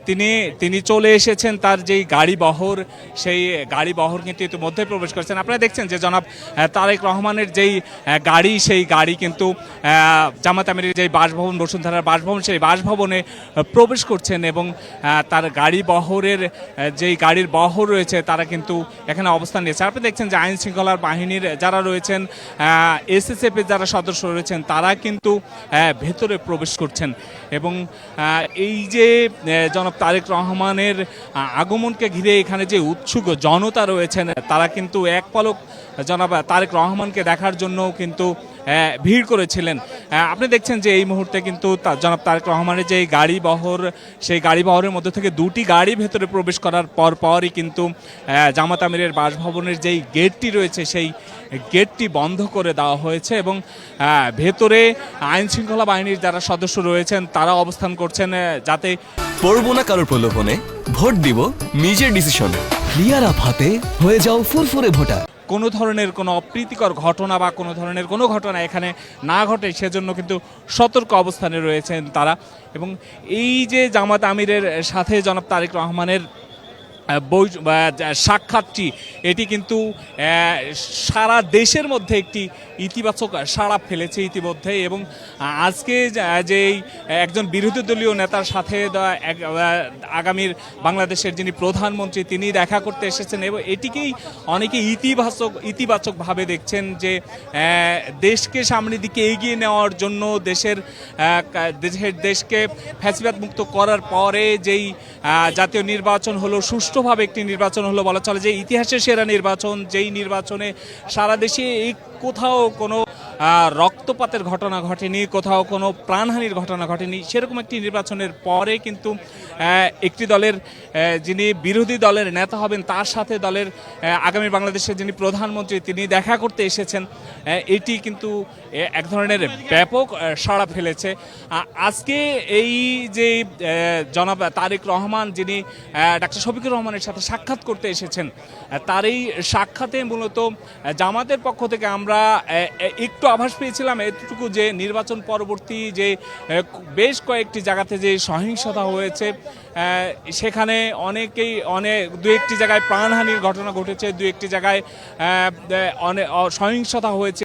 তিনি তিনি চলে এসেছেন তার যেই গাড়ি বহর, সেই গাড়ি বহর কিন্তু ইতিমধ্যে প্রবেশ করেছেন। আপনারা দেখছেন যে জনাব তারেক রহমানের যেই গাড়ি, সেই গাড়ি কিন্তু জামাত আমিরের যেই বাসভবন, বসুন্ধরার বাসভবন, সেই বাসভবনে প্রবেশ করছেন এবং তার গাড়ি বহরের যেই গাড়ির বহর রয়েছে তারা কিন্তু এখানে অবস্থান নিয়েছে। আপনি দেখছেন যে আইন শৃঙ্খলার বাহিনীর যারা রয়েছেন, এসএসএফ এর যারা সদস্য রয়েছেন তারা কিন্তু ভেতরে প্রবেশ করছেন এবং এই যে জনাব তারেক রহমানের আগমনকে ঘিরে এখানে যে উৎসুক জনতা রয়েছেন তারা কিন্তু এক পলক জনাব তারেক রহমানকে দেখার জন্য কিন্তু ভিড় করেছিলেন। আপনি দেখছেন যে এই মুহূর্তে কিন্তু জনাব তারেক রহমানের যে গাড়ি বহর, সেই গাড়ি বহরের মধ্যে থেকে দুটি গাড়ি ভেতরে প্রবেশ করার পরই কিন্তু জামাত আমিরের বাসভবনের যেই গেটটি রয়েছে সেই গেটটি বন্ধ করে দেওয়া হয়েছে এবং ভেতরে আইন শৃঙ্খলা বাহিনীর যারা সদস্য রয়েছেন তারা অবস্থান করছেন যাতে পড়বো না কারোর প্রলোভনে, ভোট দিব নিজের ডিসিশন। ক্লিয়ার আপ হাতে হয়ে যাও ফুরফুরে ভোটার। কোনো ধরনের কোনো অপ্রীতিকর ঘটনা বা কোনো ধরনের কোনো ঘটনা এখানে না ঘটে সেজন্য কিন্তু সতর্ক অবস্থানে রয়েছেন তারা। এবং এই যে জামাত আমিরের সাথে জনাব তারেক রহমানের সাক্ষাৎটি, এটি কিন্তু সারা দেশের মধ্যে একটি ইতিবাচক সাড়া ফেলেছে ইতিমধ্যে এবং আজকে যেই একজন বিরোধী দলীয় নেতার সাথে আগামীর বাংলাদেশের যিনি প্রধানমন্ত্রী তিনি দেখা করতে এসেছেন এবং এটিকেই অনেকে ইতিবাচকভাবে দেখছেন যে দেশকে সামনের দিকে এগিয়ে নেওয়ার জন্য দেশকে ফ্যাসিবাদ মুক্ত করার পরে যেই জাতীয় নির্বাচন হলো, সুষ্ঠুভাবে একটি নির্বাচন হলো, বলা চলে যে ইতিহাসের সেরা নির্বাচন, যেই নির্বাচনে সারা দেশে কোথাও কোনো রক্তপাতের ঘটনা ঘটেনি, কোথাও কোনো প্রাণহানির ঘটনা ঘটেনি, সেরকম একটি নির্বাচনের পরে কিন্তু একটি দলের যিনি বিরোধী দলের নেতা হবেন তার সাথে দলের আগামী বাংলাদেশের যিনি প্রধানমন্ত্রী তিনি দেখা করতে এসেছেন, এটি কিন্তু এক ধরনের ব্যাপক সাড়া ফেলেছে। আজকে এই যে জনাব তারেক রহমান যিনি ডাক্তার শফিকুর রহমানের সাথে সাক্ষাৎ করতে এসেছেন, তার এই সাক্ষাতে মূলত জামাতের পক্ষ থেকে আমরা একটু আভাস পেয়েছিলাম এতটুকু যে নির্বাচন পরবর্তী যে বেশ কয়েকটি জায়গাতে যে সহিংসতা হয়েছে সেখানে দু একটি জায়গায় প্রাণহানির ঘটনা ঘটেছে, দু একটি জায়গায় অনেক সহিংসতা হয়েছে।